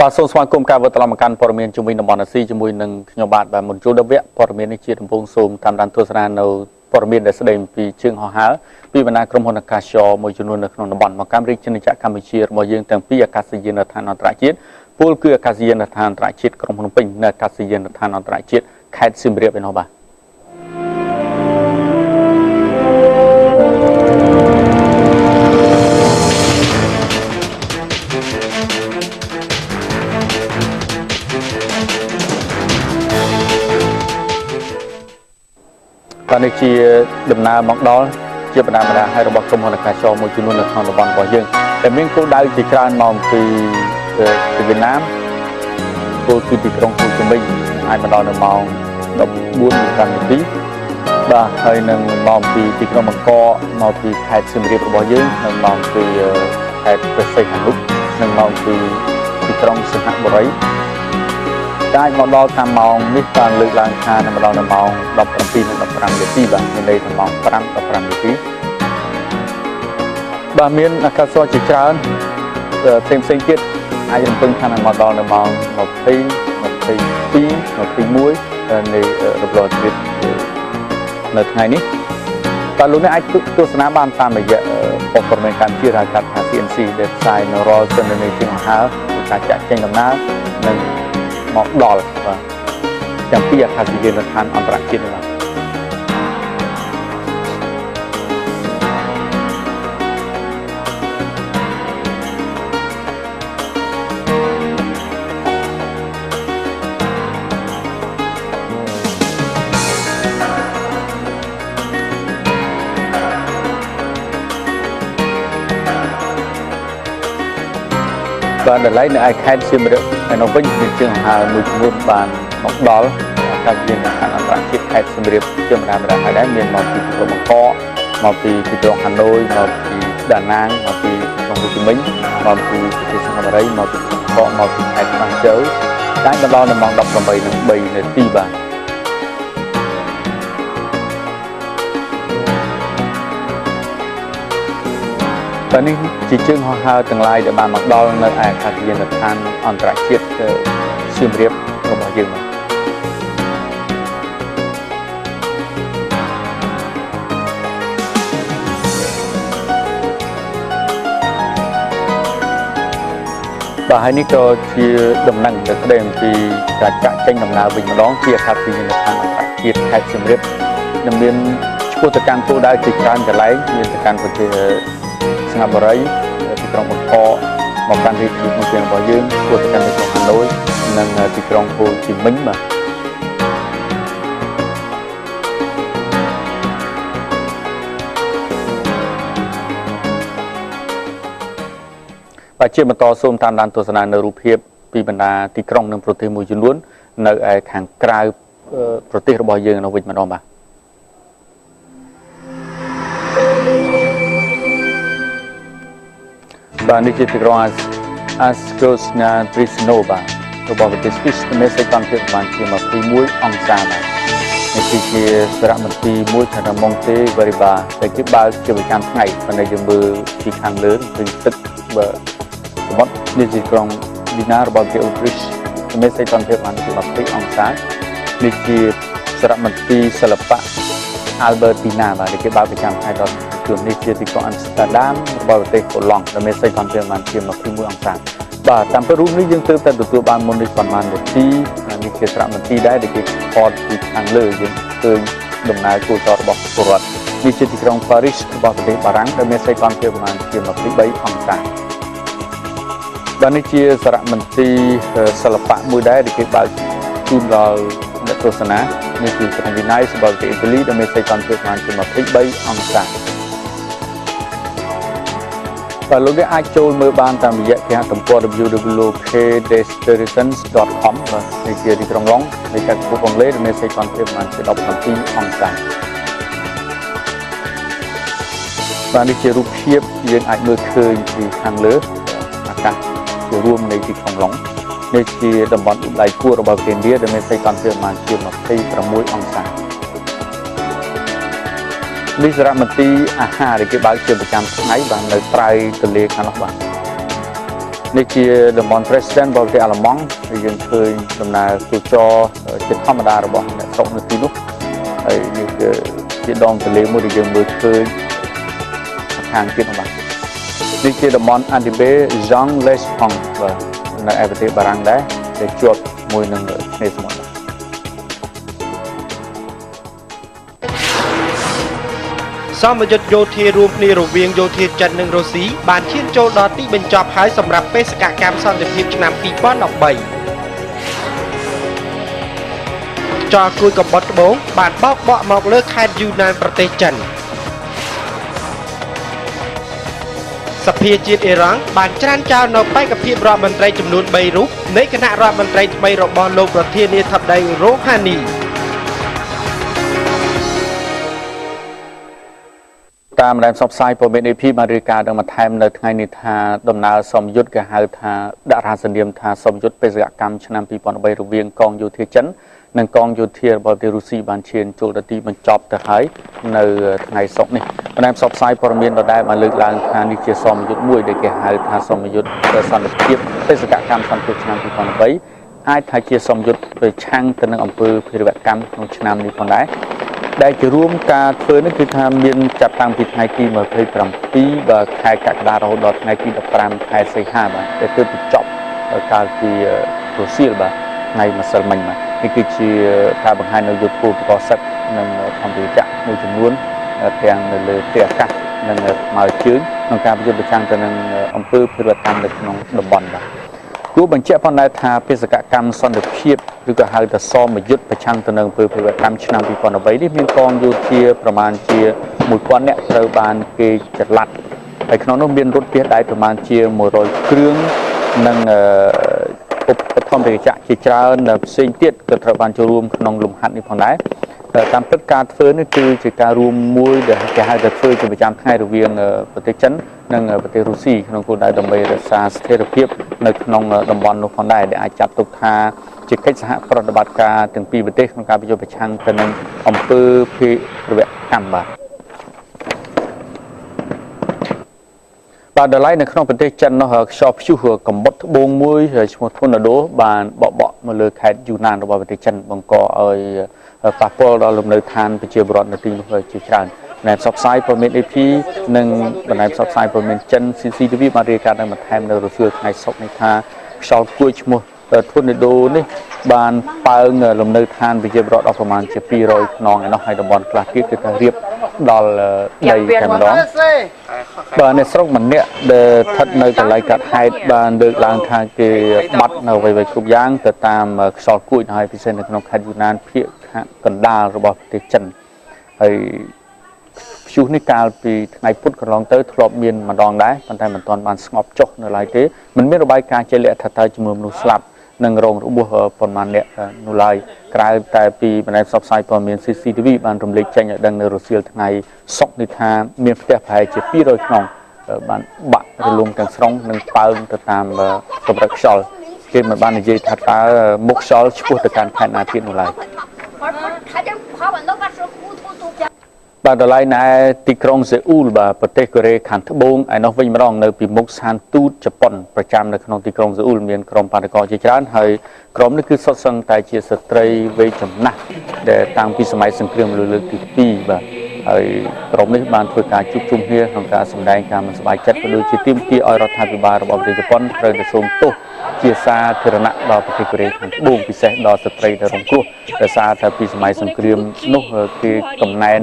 បាទសូមស្វាគមន៍ការវិទ្យាលកម្មព័ត៌មានជំនួយតំបន់អាស៊ីជាមួយនឹងខ្ញុំបាទបាទមុនចូលដល់វគ្គព័ត៌មាននេះជាដំបូងសូមតាមដានទស្សនានៅព័ត៌មានដែលស្ដីពីជើងហោះហើរពីបណ្ដាក្រុមហ៊ុនអាកាសចរមួយចំនួននៅក្នុងតំបន់មកកម្មរាជអាណាចក្រកម្ពុជារបស់យើងទាំងពីរអាកាសយានដ្ឋានអន្តរជាតិពលគឺអាកាសយានដ្ឋានអន្តរជាតិក្រុងភ្នំពេញនិងអាកាសយានដ្ឋានអន្តរជាតិខេត្តសៀមរាបឯនោះបាទនេះជាដំណើរមកដល់ជាបណ្ដាហើយរបស់ក្រុមហ៊ុនអាកាសចរមួយចំនួននៅក្នុងតំបន់របស់យើងតែមានគោលដៅជាច្រើនមកពីវៀតណាមគោលគឺទីក្រុងហូជីមិញអាចមកដល់នៅម៉ោង 14:15 នាទីបាទហើយនឹងមកពីទីក្រុងបង្គកមកពីខេត្តសៀមរាបរបស់យើងនិងមកពីខេត្តព្រះសីហនុនិងមកពីទីក្រុងសិង្ហបុរីតែមកដល់តាមម៉ោងនេះបានលើកឡើងថានៅម្ដងនៅម៉ោង 17:15 នាទីបាទមានន័យថាម៉ោង 5:15 នាទីបាទមានអាកាសចរជាច្រើនផ្សេងទៀតអាចរំពឹងថានឹងមកដល់នៅម៉ោង 20:22 21 នៃរំលងជាតិនៅថ្ងៃនេះបាទលោកអ្នកអាចទស្សនាបានតាមរយៈព័ត៌មានកម្មវិធីហៅកាត់ថា CNC ដែលផ្សាយនៅរាល់ទិន្នន័យជាមហាការចាក់ចេញដំណើរនិងមកដល់បាទទាំងពីរអាកាសយានដ្ឋានអន្តរជាតិនេះបាទបាទដល់ឡែកនៅឯខេត្តសៀមរាបឯនោះវិញមានជើងហោះហើរមួយចំនួនបានមកដល់អាកាសយានដ្ឋានអន្តរជាតិខេត្តសៀមរាបជាបណ្ដាហើយដែរមានមកពីទីក្រុងបង្គកមកពីទីក្រុងហាណូយមកពីដាណាងមកពីក្រុងហូជីមិញមកពីប្រទេសសិង្ហបុរីមកពីបង្គកមកពីខេត្តបាងជើតែមកដល់នៅម៉ោង 18:03 នាទីបាទបាទនេះជាជើងហោះហើរទាំងឡាយដែលបានមកដល់នៅឯអាកាសយានដ្ឋានអន្តរជាតិសៀមរាបរបស់យើងបាទហើយនេះក៏ជាដំណឹងដែលស្ដីអំពីការចាក់ចេញដំណើរវិញម្ដងពីអាកាសយានដ្ឋានអន្តរជាតិខេត្តសៀមរាបនឹងមានឆ្ពោះទៅកាន់គោលដៅជាច្រើនកន្លែងមានទៅកាន់ប្រទេសសិង្ហបុរីទីក្រុងបង្គកមកកាន់រាជធានីភ្នំពេញរបស់យើងគួរទៅកាន់ទីក្រុងហាណូយនិងទីក្រុងហូជីមិញបាទជាបន្តសូមតាមដានទស្សនានៅរូបភាពពីបណ្ដាទីក្រុងនិងប្រទេសមួយចំនួននៅឯខាងក្រៅប្រទេសរបស់យើងនៅវិញម្ដងបាទបាទនេះជាទីក្រុងAscosna Trisnova របស់ប្រទេសស្វីសមានសេចក្ដីភាពប្រមាណជា21 អង្សាបាទនេះគឺជាសារមន្ទីរមួយថាម៉ុងតេវេរីបាដែលគេបើកជាប្រចាំថ្ងៃប៉ុន្តែយើងមើលពីខាងលើគឺទឹកបើសមុទ្រនេះជាក្រុងឌីណារបស់ប្រទេសអូទ្រីសមានសេចក្ដីភាពប្រមាណជា20 អង្សានេះជាសារមន្ទីរសិល្បៈ Albertina បាទដែលគេបើកប្រចាំថ្ងៃដល់ជួននេះជាទីក្រុងអាំស្ទែដាមរបស់ប្រទេសកូឡុងដែលមានសេចក្ដីភាពប្រមាណជា21 អង្សាបាទតាមរូបនេះយើងទើបតែទទួលបានមុននេះប្រហែលនាទីនេះជាសារមន្ទីរដែរដែលគេថតពីខាងលើយើងឃើញដំណើរគោលដៅរបស់ពលរដ្ឋនេះជាទីក្រុងប៉ារីសរបស់ប្រទេសបារាំងដែលមានសេចក្ដីភាពប្រមាណជា23 អង្សាបាទនេះជាសារមន្ទីរសិល្បៈមួយដែរដែលគេបើកជូនដល់អ្នកទស្សនានេះគឺក្រុងវីណៃរបស់ប្រទេសអ៊ីតាលីដែលមានសេចក្ដីភាពប្រមាណជា23 អង្សាបាទលោកអ្នកអាចចូលមើលបានតាមរយៈគេហទំព័រ www.kdestinations.com បាទនេះជាទីក្រុងឡុងនៃខេត្តកំពង់លេដែលមានសេចក្ដីភាពប្រមាណជា17 អង្សាបាទនេះជារូបភាពយើងអាចមើលឃើញពីខាងលើអាកាសជារួមនៃទីក្រុងឡុងនេះជាតំបន់ដៃគូរបស់កេនឌាដែលមានសេចក្ដីភាពប្រមាណជា26 អង្សា នេះសារមន្ទីរអាហារដែលគេបើកជាប្រចាំថ្ងៃបាននៅត្រៃទន្លេខាងនោះបាទ នេះជាតំបន់ President របស់ប្រទេសអាល្លឺម៉ង់ហើយយើងឃើញដំណើរទូចជាធម្មតារបស់អ្នកស្រុកនៅទីនោះហើយនេះគឺជាដងទន្លេមួយដែលយើងមើលឃើញខាងទៀតនោះបាទនេះជាតំបន់ Antibes Jean Les Pont បាទនៅឯប្រទេសបារាំងដែរដែលជាប់មួយនឹងឆ្នេរសមុទ្រសមយុទ្ធយោធារួមគ្នារវាងយោធាចិននិងរុស្ស៊ីបានឈានចូលដល់ទីបញ្ចប់ហើយសម្រាប់បេសកកម្មសន្តិភាពឆ្នាំ2013ចោលគួយកំបុតត្បូងបានបោកបក់មកលើខេត្តយូណានប្រទេសចិនសភាជាតិអ៊ីរ៉ង់បានច្រានចោលនៅបេក្ខភាពរដ្ឋមន្ត្រីចំនួន3រូបនៃគណៈរដ្ឋមន្ត្រីថ្មីរបស់លោកប្រធានាធិបតីរ៉ូហានីតាមរំសាយផ្សាយព័ត៌មាន AP បានរាយការណ៍ដល់បន្ថែមនៅថ្ងៃនេះថាដំណើរសមយុទ្ធគេហៅថាដាក់រាសនាមថាសមយុទ្ធបេសកកម្មឆ្នាំ2013រវាងកងយោធាចិននិងកងយោធារបស់ប្រទេសរុស្ស៊ីបានឈានចូលដល់ទីបញ្ចប់ទៅហើយនៅថ្ងៃសុក្រនេះបន្ថែមផ្សព្វផ្សាយព័ត៌មានដដែលបានលើកឡើងថានេះជាសមយុទ្ធមួយដែលគេហៅថាសមយុទ្ធសន្តិភាពបេសកកម្មសន្តិភាពឆ្នាំ2013អាចថាជាសមយុទ្ធប្រឆាំងទៅនឹងអំពើភេរវកម្មក្នុងឆ្នាំនេះផងដែរដែលជារួមការធ្វើនេះគឺថាមានចាប់តាំងពីថ្ងៃទី27បាទខែកក្កដារហូតដល់ថ្ងៃទី15ខែសីហាបាទដែលទើបបញ្ចប់កាលពីរុស្ស៊ីបាទថ្ងៃម្សិលមិញបាទនេះគឺជាការបង្ហាញនៅយុទ្ធភូមិបកសិទ្ធនិងធម្មវិជ្ជាមួយចំនួនទាំងនៅលើផ្ទះអាកាសនិងថ្មើរជើងក្នុងការប្រយុទ្ធប្រឆាំងទៅនឹងអំពើភេរវកម្មនៅក្នុងតំបន់បាទគួរបញ្ជាក់ផងដែរថាបេសកកម្មសន្តិភាពឬក៏ហៅថាសមយុទ្ធប្រឆាំងទៅនឹងអំពើភេរវកម្មឆ្នាំ2013នេះមានកងយោធាប្រមាណជា1000នាក់ត្រូវបានគេចល័តហើយក្នុងនោះមានរថពាសដែរប្រមាណជា100គ្រឿងនិងឧបត្ថម្ភបច្ចៈជាច្រើនផ្សេងទៀតក៏ត្រូវបានចូលរួមក្នុងលំហាត់នេះផងដែរតាមពិតការធ្វើនេះគឺជាការរួមមួយដែលគេហៅថាធ្វើជាប្រចាំថ្ងៃរវាងប្រទេសចិននិងប្រទេសរុស្ស៊ីក្នុងគោលដៅដើម្បីរក្សាស្ថិរភាពនៅក្នុងតំបន់នោះផងដែរដែលអាចចាត់ទុកថាជាកិច្ចសហប្រតិបត្តិការទាំងពីរប្រទេសក្នុងការប្រយុទ្ធប្រឆាំងទៅនឹងអំពើភេរវកម្មបាទដល់ឡែកនៅក្នុងប្រទេសចិននោះខ្យល់ព្យុះកំបុតត្បូងមួយឈ្មោះធូណាដូបានបក់មកលើខេត្តយូណានរបស់ប្រទេសចិនបង្កឲ្យប៉ះពាល់ដល់លំនៅឋានប្រជាពលរដ្ឋនៅទីនោះជាច្រើនដែលផ្សព្វផ្សាយព័ត៌មាន AP និងបណ្ដាញផ្សព្វផ្សាយព័ត៌មានចិន CCTV បានរាយការណ៍បន្ថែមនៅរសៀលថ្ងៃសុក្រនេះថាខ្យល់គួយឈ្មោះធូណាដូនេះបានប៉ើងលំនៅឋានប្រជាពលរដ្ឋអស់ប្រមាណជា200ខ្នងឯណោះហើយតំបន់ខ្លះទៀតគឺថារៀបដល់ដីតែម្ដងបាទអ្នកស្រុកម្នាក់ដែលស្ថិតនៅកន្លែងកាត់ហេតុបានលើកឡើងថាគេបាត់នៅអ្វីៗគ្រប់យ៉ាងទៅតាមខ្យល់គួយហើយពិសេសនៅក្នុងខេត្តយូណានភាគកណ្ដាលរបស់ប្រទេសចិនហើយព្យុះនេះកាលពីថ្ងៃពុធកន្លងទៅធ្លាប់មានម្ដងដែរប៉ុន្តែមិនទាន់បានស្ងប់ចុះនៅឡើយទេមិនមានរបាយការណ៍ជាក់លាក់ថាតើចំនួនមនុស្សស្លាប់និងរងរបួសប៉ុន្មានអ្នកនោះឡើយក្រៅតែពីបណ្ដាញផ្សព្វផ្សាយព័ត៌មាន CCTV បានរំលេចចេញឲ្យដឹងនៅរសៀលថ្ងៃសុក្រនេះថាមានផ្ទះប្រហែលជា200ខ្នងបានបាក់រលំទាំងស្រុងនិងប៉ើងទៅតាមកម្រិតខ្យល់គេមិនបាននិយាយថាតើមុខខ្យល់ឆ្ពោះទៅកាន់ខេត្តណាទៀតនោះឡើយបាទដល់ឡែកនៅទីក្រុងសេអ៊ូលបាទប្រទេសកូរ៉េខាងត្បូងឯនោះវិញម្ដងនៅពីមុខស្ថានទូតជប៉ុនប្រចាំនៅក្នុងទីក្រុងសេអ៊ូលមានក្រុមបាតកោជាច្រើនហើយក្រុមនេះគឺសុទ្ធសឹងតែជាស្ត្រីវ័យចំណាស់ដែលតាំងពីសម័យសង្គ្រាមលើកទី2បាទហើយក្រុមនេះបានធ្វើការជួបជុំគ្នាក្នុងការសម្ដែងការមិនសប្បាយចិត្តក៏ដូចជាទាមទារឲ្យរដ្ឋាភិបាលរបស់ប្រទេសជប៉ុនត្រូវតែសូមទោសជាសាធារណៈដល់ប្រទេសកូរ៉េខាងត្បូងពិសេសដល់ស្ត្រីដែលរងគ្រោះដោយសារតែពីសម័យសង្គ្រាមនោះគេកំណែន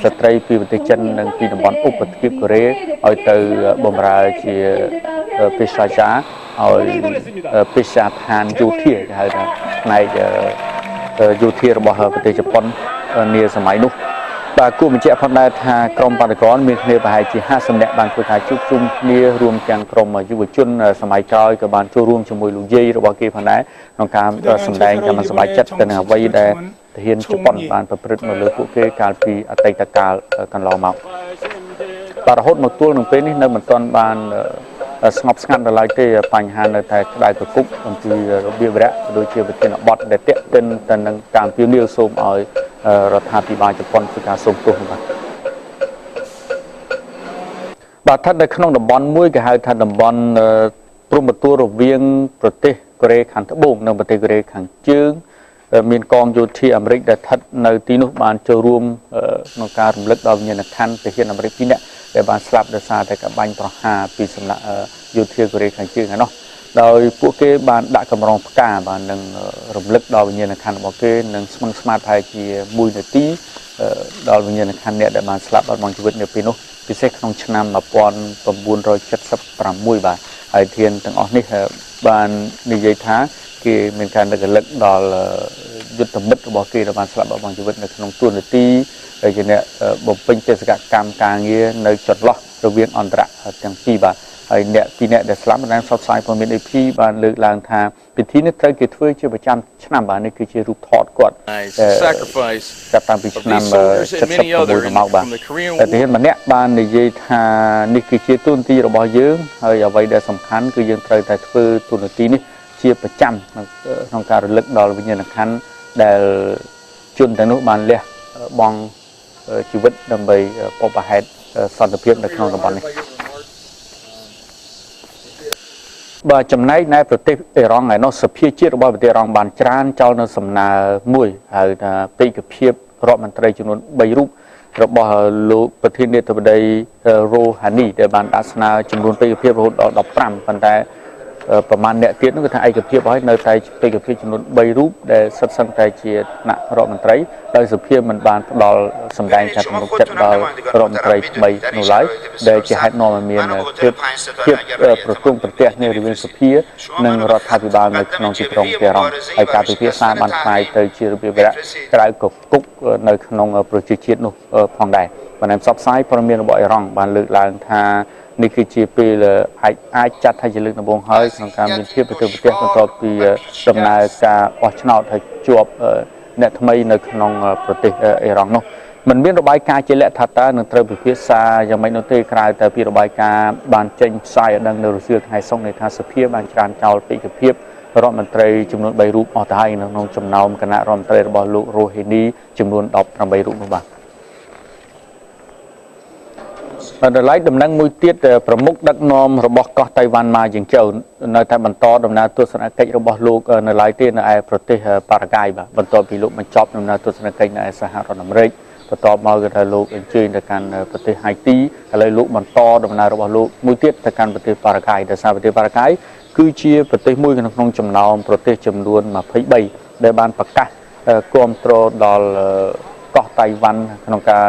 ស្ត្រីពីប្រទេសចិននិងពីតំបន់ឧបទ្វីបកូរ៉េឲ្យទៅបម្រើជាពេសាចាឲ្យពេសាឋានយោធាគេហៅថាផ្នែកយោធារបស់ប្រទេសជប៉ុននាសម័យនោះបាទគួរបញ្ជាក់ផងដែរថាក្រុមបាតកោមានគ្នាប្រហែលជា50នាក់បានធ្វើការជួបជុំគ្នារួមទាំងក្រុមយុវជនសម័យក្រោយក៏បានចូលរួមជាមួយលោកយាយរបស់គេផងដែរក្នុងការសម្ដែងការមិនសប្បាយចិត្តទៅនឹងអ្វីដែលទាហានជប៉ុនបានប្រព្រឹត្តមកលើពួកគេកាលពីអតីតកាលកន្លងមកបាទរហូតមកទល់នឹងពេលនេះនៅមិនទាន់បានស្ងប់ស្ងាត់ដល់ឡើយទេបញ្ហានៅតែក្តៅគគុកអំពីរបៀបវរៈដូចជាប្រធានបទដែលទាក់ទិនទៅនឹងការពៀនលាវសូមឲ្យរដ្ឋាភិបាលជប៉ុនធ្វើការសូមទោសបាទស្ថិតនៅក្នុងតំបន់មួយគេហៅថាតំបន់ ព្រមទទួលរវាងប្រទេសកូរ៉េខាងត្បូងនិងប្រទេសកូរ៉េខាងជើងមានកងយោធាអាមេរិកដែលស្ថិតនៅទីនោះបានចូលរួមក្នុងការរំលឹកដល់វិញ្ញាណក្ខន្ធទាហានអាមេរិក2នាក់ដែលបានស្លាប់ដោយសារតែកាបាញ់ប្រហារពីសំណាក់យោធាកូរ៉េខាងជើងឯណោះដោយពួកគេបានដាក់កម្រងផ្កាបាននឹងរំលឹកដល់វិញ្ញាណក្ខន្ធរបស់គេនិងស្មឹងស្មាតប្រហែលជា1នាទីដល់វិញ្ញាណក្ខន្ធអ្នកដែលបានស្លាប់បាត់បង់ជីវិតនៅពេលនោះពិសេសក្នុងឆ្នាំ1976បាទហើយធានទាំងអស់នេះបាននិយាយថាគេមានការនឹករលឹកដល់យុទ្ធមិត្តរបស់គេដែលបានស្លាប់បាត់បង់ជីវិតនៅក្នុងទួលនីតិដែលជាអ្នកបំពេញបេសកកម្មការងារនៅចន្លោះរវាងអន្តរទាំងពីរបាទហើយអ្នកពីរអ្នកដែលស្លាប់បានផ្សព្វផ្សាយព័ត៌មាន AP បានលើកឡើងថាពិធីនេះត្រូវគេធ្វើជាប្រចាំឆ្នាំបាទនេះគឺជារូបថតគាត់ចាប់តាំងពីឆ្នាំ76មកបាទតែទាហានម្នាក់បាននិយាយថានេះគឺជាទូនាទីរបស់យើងហើយអ្វីដែលសំខាន់គឺយើងត្រូវតែធ្វើទូនាទីនេះជាប្រចាំក្នុងការរលឹកដល់វិញ្ញាណក្ខន្ធដែលជនទាំងនោះបានលះបង់ជីវិតដើម្បីបបផហេតុសន្តិភាពនៅក្នុងតំបន់នេះបាទចំណែកនៅប្រទេសអ៊ីរ៉ង់ឯនោះសភាជាតិរបស់ប្រទេសអ៊ីរ៉ង់បានច្រានចោលនៅសំណើមួយហៅថាបេក្ខភាពរដ្ឋមន្ត្រីចំនួន3រូបរបស់លោកប្រធានាធិបតីរ៉ូហានីដែលបានដាក់ស្នើចំនួនបេក្ខភាពរហូតដល់15ប៉ុន្តែប្រមាណអ្នកទៀតនោះគឺថាឯកភាពហើយនៅតែបេក្ខភាពចំនួន3រូបដែលសិតសឹងតែជាថ្នាក់រដ្ឋមន្ត្រីដោយសភាមិនបានផ្ដល់សម្ដែងការទំនុកចិត្តដល់រដ្ឋមន្ត្រីថ្មីនោះឡើយដែលជាហេតុនាំឲ្យមានភាពប្រទង់ប្រទះគ្នារវាងសភានិងរដ្ឋាភិបាលនៅក្នុងទីក្រុងតេហរ៉ង់ហើយការពិភាក្សាបានផ្សាយទៅជារបៀបវរៈក្រៅកគុកនៅក្នុងប្រជាជាតិនោះផងដែរប៉ុន្តែផ្សព្វផ្សាយព័ត៌មានរបស់អ៊ីរ៉ង់បានលើកឡើងថានេះគឺជាពេលអាចចាត់ថាជាលើកដំបូងហើយក្នុងការមានភាពប្រទះបន្ទាប់ពីដំណើរការបោះឆ្នោតហើយជាប់អ្នកថ្មីនៅក្នុងប្រទេសអ៊ីរ៉ង់នោះមិនមានរបាយការណ៍ជាលក្ខថាតើនឹងត្រូវពិភាក្សាយ៉ាងម៉េចនោះទេក្រៅតែពីរបាយការណ៍បានចេញផ្សាយឲ្យដឹងនៅរសៀលថ្ងៃសុក្រនៃថាសភាបានច្រានចោលបេក្ខភាពរដ្ឋមន្ត្រីចំនួន3រូបអស់ទៅហើយនៅក្នុងចំណោមគណៈរដ្ឋមន្ត្រីរបស់លោករ៉ូហេនីចំនួន18រូបនោះបាទដល់ឡែកដំណឹងមួយទៀតប្រមុខដឹកនាំរបស់កោះតៃវ៉ាន់ម៉ាយើងចៅនៅតែបន្តដំណើរទស្សនកិច្ចរបស់លោកនៅឡើយទេនៅឯប្រទេសប៉ារ៉ាហ្គាយបាទបន្ទាប់ពីលោកបញ្ចប់ដំណើរទស្សនកិច្ចនៅឯសហរដ្ឋអាមេរិកបន្ទាប់មកគឺថាលោកអញ្ជើញទៅកាន់ប្រទេសហៃទីឥឡូវលោកបន្តដំណើររបស់លោកមួយទៀតទៅកាន់ប្រទេសប៉ារ៉ាហ្គាយដោយសារប្រទេសប៉ារ៉ាហ្គាយគឺជាប្រទេសមួយក្នុងចំណោមប្រទេសចំនួន23ដែលបានប្រកាសគាំទ្រដល់កោះតៃវ៉ាន់ក្នុងការ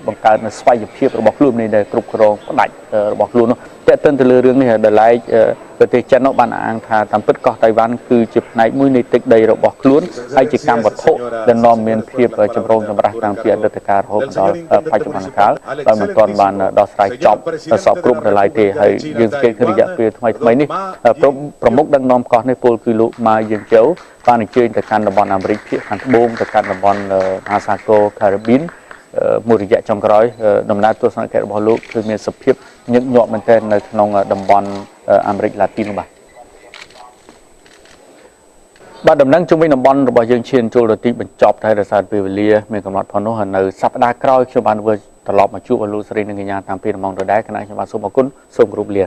បង្កើតនូវស្វ័យភាពរបស់ខ្លួននេះដែលគ្រប់គ្រងផ្ដាច់របស់ខ្លួននោះតើទៅលើរឿងនេះដែលឡែកប្រទេសចិននោះបានអាងថាតាមពិតកោះតៃវ៉ាន់គឺជាផ្នែកមួយនៃទឹកដីរបស់ខ្លួនហើយជាកម្មវត្ថុដែលនាំមានភាពចម្រូងចម្រាសតាំងពីអតីតកាលរហូតដល់បច្ចុប្បន្នកាលដោយមិនទាន់បានដោះស្រាយចប់សពគ្រប់នៅឡើយទេហើយយើងសង្កេតឃើញរយៈពេលថ្មីនេះប្រមុខដឹកនាំកោះនេះពលគឺលោកម៉ាយើងចៅបានអញ្ជើញទៅកាន់តំបន់អាមេរិកភាគខាងត្បូងទៅកាន់តំបន់មហាសាគរការ៉េប៊ីនមួយរយៈចុងក្រោយដំណើរទស្សនកិច្ចរបស់លោកគឺមានសភាពញឹកញាប់មែនទែននៅក្នុងតំបន់អាមេរិកឡាទីននោះបាទដំណឹងជុំវិញតំបន់របស់យើងឈានចូលទៅទីបញ្ចប់តែដោយសារពេលវេលាមានកំណត់ផងនោះហើយនៅសប្តាហ៍ក្រោយខ្ញុំបានធ្វើត្រឡប់មកជួបលោកស្រីនិងកញ្ញាតាមពីដំណងដដែលគណៈខ្ញុំបាទសូមអរគុណសូមគោរពលា